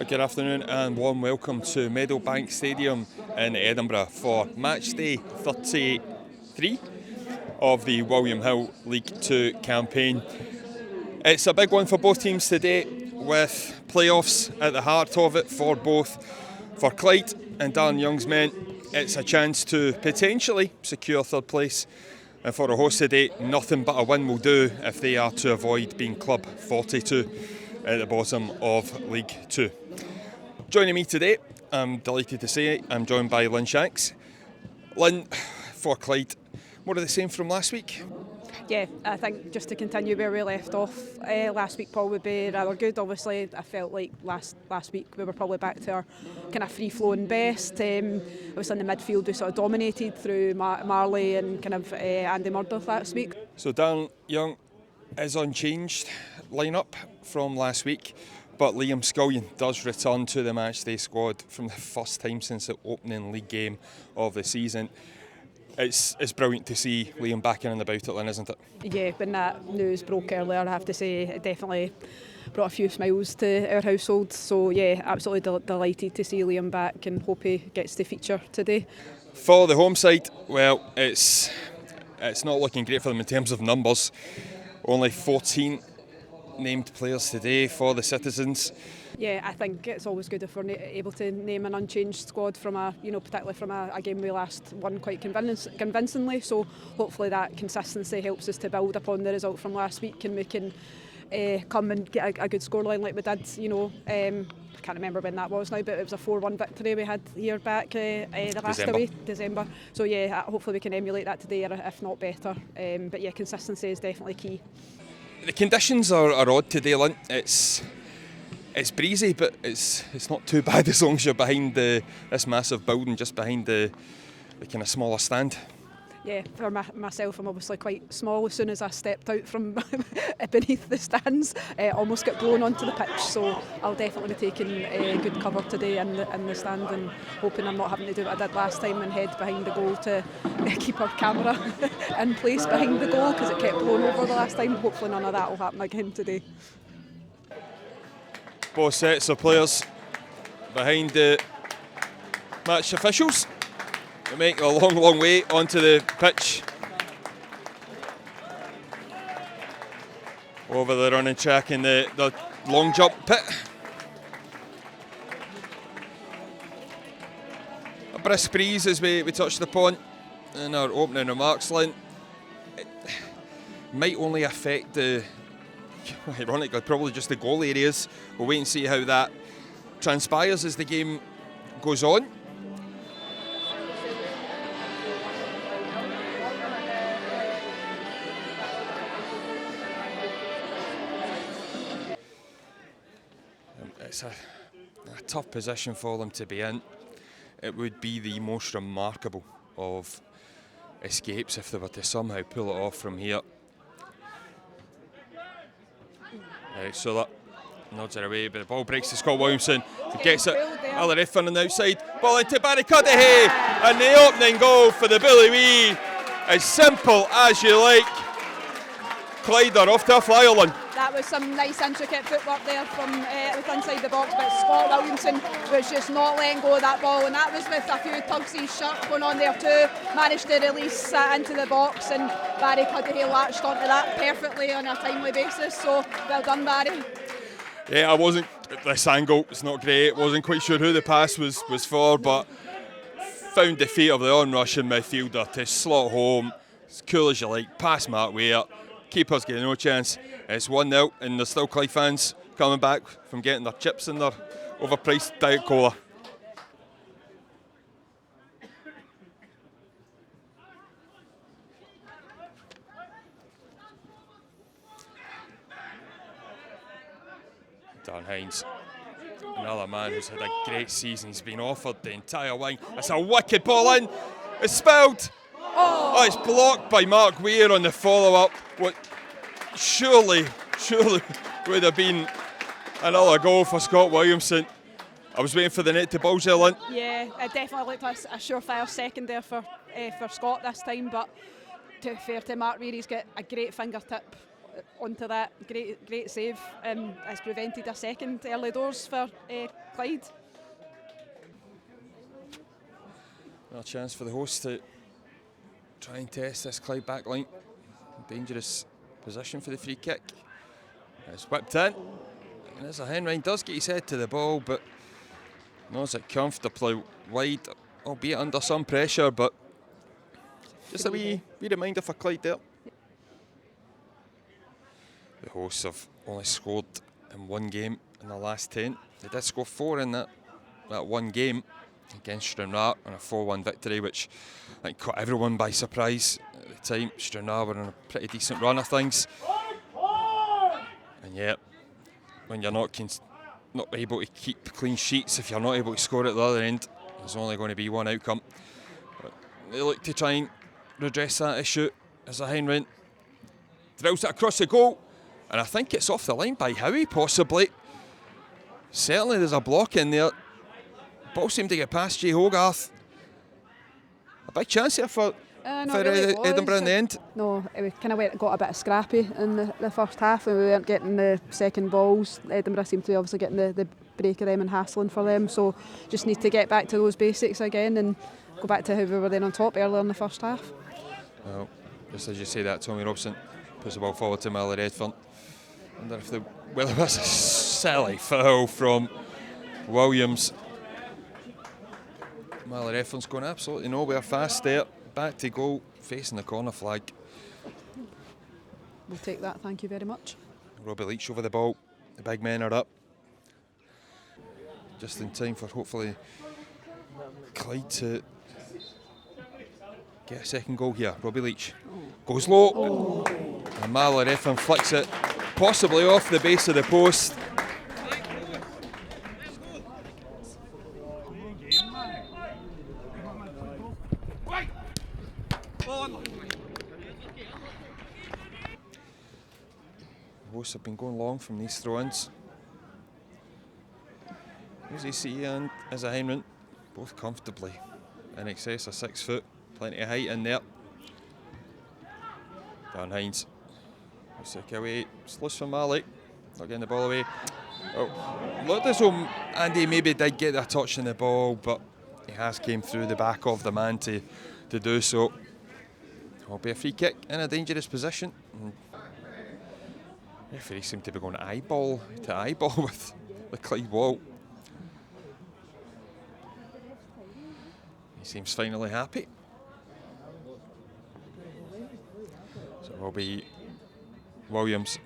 Good afternoon and warm welcome to Meadowbank Stadium in Edinburgh for match day 33 of the William Hill League 2 campaign. It's a big one for both teams today, with playoffs at the heart of it for both. For Clyde and Darren Young's men, it's a chance to potentially secure third place. And for the hosts today, nothing but a win will do if they are to avoid being Club 42 at the bottom of League 2. Joining me today, I'm delighted to say, I'm joined by Lynn Shanks. Lynn, for Clyde, more of the same from last week? Yeah, I think just to continue where we left off, last week Paul would be rather good. Obviously, I felt like last week we were probably back to our kind of free-flowing best. Obviously in the midfield we sort of dominated through Marley and kind of Andy Murdoch last week. So Darren Young is unchanged line-up from last week, but Liam Scullion does return to the matchday squad from the first time since the opening league game of the season. It's brilliant to see Liam back in and about it, Lynn, isn't it? Yeah, when that news broke earlier, I have to say it definitely brought a few smiles to our household. So yeah, absolutely delighted to see Liam back and hope he gets to feature today. For the home side, well, it's not looking great for them in terms of numbers. Only 14 named players today for the Citizens. Yeah, I think it's always good if we're able to name an unchanged squad from particularly from a game we last won quite convincingly. So hopefully that consistency helps us to build upon the result from last week, and we can come and get a good scoreline like we did. I can't remember when that was now, but it was a 4-1 victory we had here back the last away, December. So yeah, hopefully we can emulate that today, or if not better. But yeah, consistency is definitely key. The conditions are odd today, Lynn. It's breezy, but it's not too bad as long as you're behind this massive building, just behind the kind of smaller stand. Yeah, for myself, I'm obviously quite small. As soon as I stepped out from beneath the stands, almost got blown onto the pitch. So I'll definitely be taking good cover today in the stand, and hoping I'm not having to do what I did last time and head behind the goal to keep our camera in place behind the goal, because it kept blowing over the last time. Hopefully none of that will happen again today. Both sets of players behind the match officials. They make a long way onto the pitch. Over the running track in the long jump pit. A brisk breeze, as we touched upon in our opening remarks, Lynn. It might only affect ironically, probably just the goal areas. We'll wait and see how that transpires as the game goes on. It's a tough position for them to be in. It would be the most remarkable of escapes if they were to somehow pull it off from here. Right, so that nods it away, but the ball breaks to Scott Williamson. He gets it. The ref on the outside. Ball into Barry Cuddihy, and the opening goal for the Billy Wee. As simple as you like. Clyde are off to a flyer, Lynn. That was some nice intricate footwork there from inside the box, but Scott Williamson was just not letting go of that ball, and that was with a few tugs of his shirt going on there too. Managed to release into the box, and Barry Cuddihy latched onto that perfectly on a timely basis, so well done, Barry. Yeah, this angle, it's not great. Wasn't quite sure who the pass was for, but found the feet of the on-rushing midfielder to slot home, as cool as you like, past Mark Weir. Keeper's getting no chance. It's 1-0, and there's still Clyde fans coming back from getting their chips and their overpriced Diet Cola. Dan Hines, another man who's had a great season. He's been offered the entire wing. It's a wicked ball in. It's spilled. Oh, it's blocked by Mark Weir on the follow-up. What surely would have been another goal for Scott Williamson. I was waiting for the net to bulge there, Lynn. Yeah, it definitely looked like a surefire second there for Scott this time, but to be fair to Mark Weir, he's got a great fingertip onto that great save has prevented a second early doors for Clyde. Another chance for the hosts to try and test this Clyde back line. Dangerous position for the free kick. It's whipped in, and as a Henry does get his head to the ball, but knows it comfortably wide, albeit under some pressure, but just a wee reminder for Clyde there. The hosts have only scored in one game in the last 10. They did score 4 in that one game against Stranraer on a 4-1 victory, which I think caught everyone by surprise at the time. Stranraer were on a pretty decent run of things. And yet, when you're not able to keep clean sheets, if you're not able to score at the other end, there's only going to be one outcome. But they look to try and redress that issue as a Henry drills it across the goal. And I think it's off the line by Howie, possibly. Certainly there's a block in there. Ball seemed to get past Jay Hogarth. A big chance here for Edinburgh in the end. No, we kind of got a bit scrappy in the first half, and we weren't getting the second balls. Edinburgh seemed to be obviously getting the break of them and hassling for them, so just need to get back to those basics again and go back to how we were then on top earlier in the first half. Well, just as you say that, Tommy Robson puts the ball forward to Miller Redfern. I wonder if there was a silly foul from Williams. Miller Redfern's going absolutely nowhere fast there. Back to goal, facing the corner flag. We'll take that, thank you very much. Robbie Leach over the ball. The big men are up. Just in time for hopefully Clyde to get a second goal here. Robbie Leach goes low. And Miller Redfern flicks it possibly off the base of the post. Hosts have been going long from these throw-ins. Here's EC and as a Henry, both comfortably in excess of 6 foot. Plenty of height in there. Dan Hines. Sick away. Slush from Malik. Not getting the ball away. Oh, looked as though Andy maybe did get a touch on the ball, but he has came through the back of the man to do so. It'll be a free kick in a dangerous position. The referee seemed to be going eyeball to eyeball with the Clyde wall. He seems finally happy. So it will be Williams.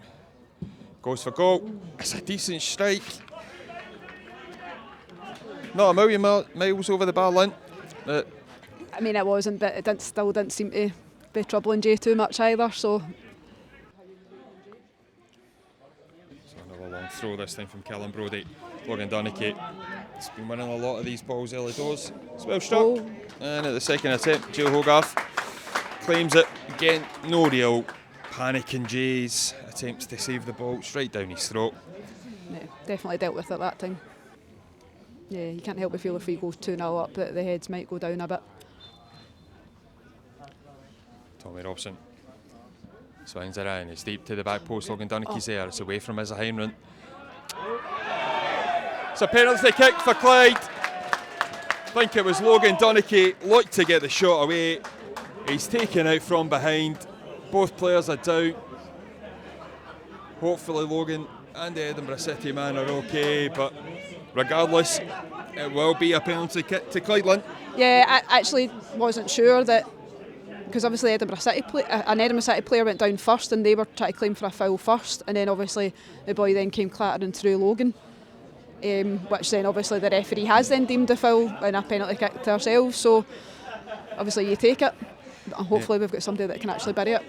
Goes for goal. It's a decent strike. Not a million miles over the bar line. I mean, it wasn't, but it still didn't seem to be troubling Jay too much either. So another long throw this time from Callum Brodie. Logan Dunicky has been winning a lot of these balls early doors. It's well struck. And at the second attempt, Jay Hogarth claims it. Again, no real panic in Jay's attempts to save the ball. Straight down his throat. Yeah, definitely dealt with it that time. Yeah, you can't help but feel if we go 2-0 up that the heads might go down a bit. Tommy Robson swings it in. It's deep to the back post. Logan Dunicky's there. It's away from Izza Henry. It's a penalty kick for Clyde. I think it was Logan Dunicky. Looked to get the shot away. He's taken out from behind. Both players are down. Hopefully Logan and the Edinburgh City man are okay, but regardless, it will be a penalty kick to Clyde. Yeah, I actually wasn't sure that, because obviously an Edinburgh City player went down first and they were trying to claim for a foul first, and then obviously the boy then came clattering through Logan, which then obviously the referee has then deemed a foul and a penalty kick to ourselves, so obviously you take it. Hopefully we've got somebody that can actually bury it.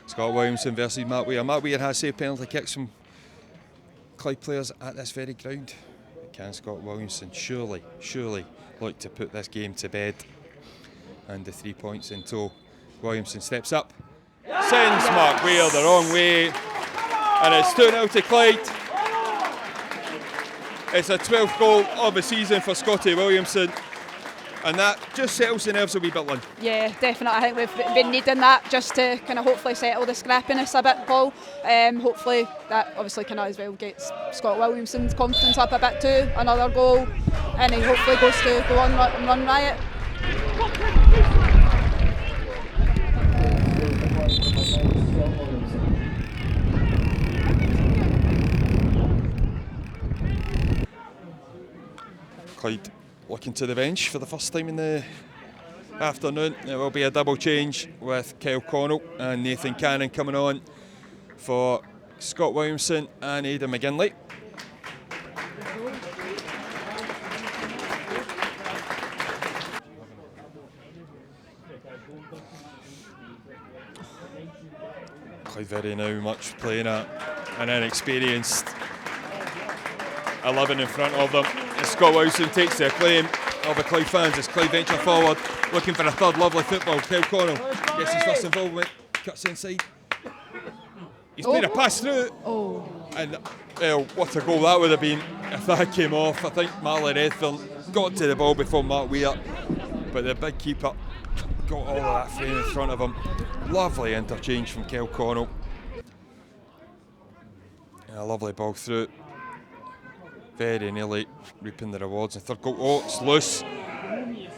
Scott Williamson versus Matt Weir. Matt Weir has saved penalty kicks from Clyde players at this very ground. Can Scott Williamson surely look to put this game to bed? And the 3 points in tow. Williamson steps up, sends Mark Weir the wrong way, and it's 2-0 to Clyde. It's a 12th goal of the season for Scotty Williamson, And that just settles the nerves a wee bit, Lynn. Yeah, definitely. I think we've been needing that just to kind of hopefully settle the scrappiness a bit, Paul. Hopefully that obviously kind of as well gets Scott Williamson's confidence up a bit too. Another goal, and he hopefully goes to go on and run riot. Clyde looking to the bench for the first time in the afternoon. There will be a double change with Kyle Connell and Nathan Cannon coming on for Scott Williamson and Aidan McGinley. Clyde very now much playing at an inexperienced 11 in front of them. As Scott Wilson takes the acclaim of the Clyde fans as Clyde venture forward, looking for a third. Lovely football. Kyle Connell gets his first involvement, cuts inside. He's played a pass through. And what a goal that would have been if that came off. I think Marley Redfern got to the ball before Mark Weir, but the big keeper got all of that frame in front of him. Lovely interchange from Kyle Connell. And a lovely ball through. Very nearly reaping the rewards. And third goal, oh, it's loose. A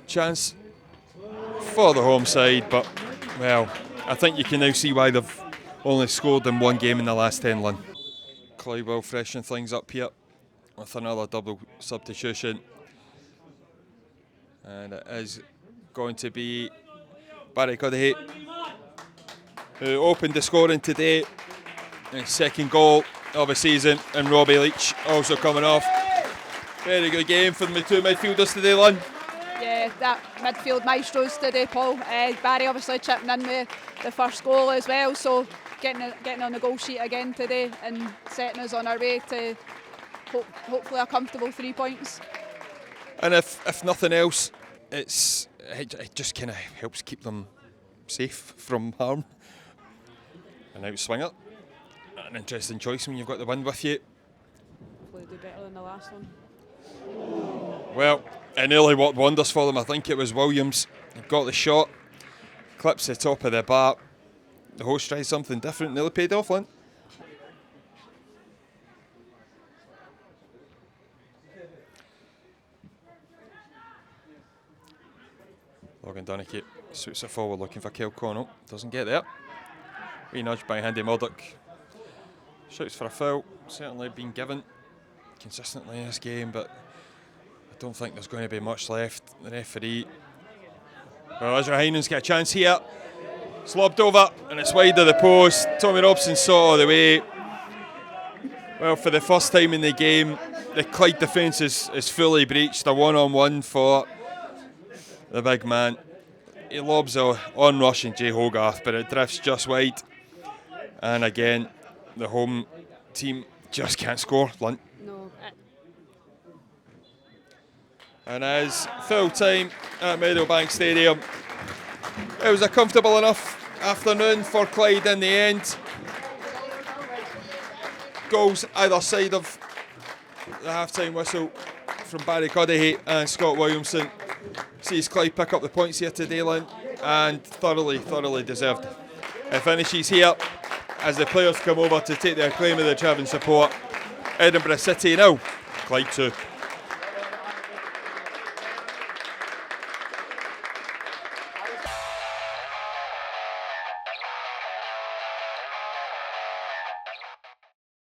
chance for the home side, but, well, I think you can now see why they've only scored in one game in the last 10, Lynn. Clyde will freshen things up here with another double substitution. And it is going to be Barry Cuddihy, who opened the scoring today. His second goal of the season, and Robbie Leach also coming off. Very good game from the two midfielders today, Lynn. Yeah, that midfield maestros today, Paul. Barry obviously chipping in with the first goal as well, so getting on the goal sheet again today and setting us on our way to hopefully a comfortable 3 points. And if nothing else, it just kind of helps keep them safe from harm. And out swing it. An interesting choice when you've got the wind with you. Hopefully do better than the last one. Well, it nearly worked wonders for them. I think it was Williams. He got the shot, clips the top of the bar. The host tried something different, nearly paid off, Lynn. Logan Dunnicky suits it forward looking for Kyle Connell. Doesn't get there. Wee nudge by Andy Murdoch. Shouts for a foul. Certainly been given consistently in this game, but I don't think there's going to be much left. The referee. Well, Ezra Heinen's got a chance here. Slobbed over and it's wide of the post. Tommy Robson saw it all the way. Well, for the first time in the game, the Clyde defence is fully breached. A one-on-one for the big man. He lobs a on-rushing Jay Hogarth, but it drifts just wide. And again, the home team just can't score, Lynn. No. And as full time at Meadowbank Stadium, it was a comfortable enough afternoon for Clyde in the end. Goals either side of the half-time whistle from Barry Cuddihy and Scott Williamson. Sees Clyde pick up the points here today, Lynn, and thoroughly deserved. It finishes here as the players come over to take their claim of the Travon support. Edinburgh City 0, Clyde 2.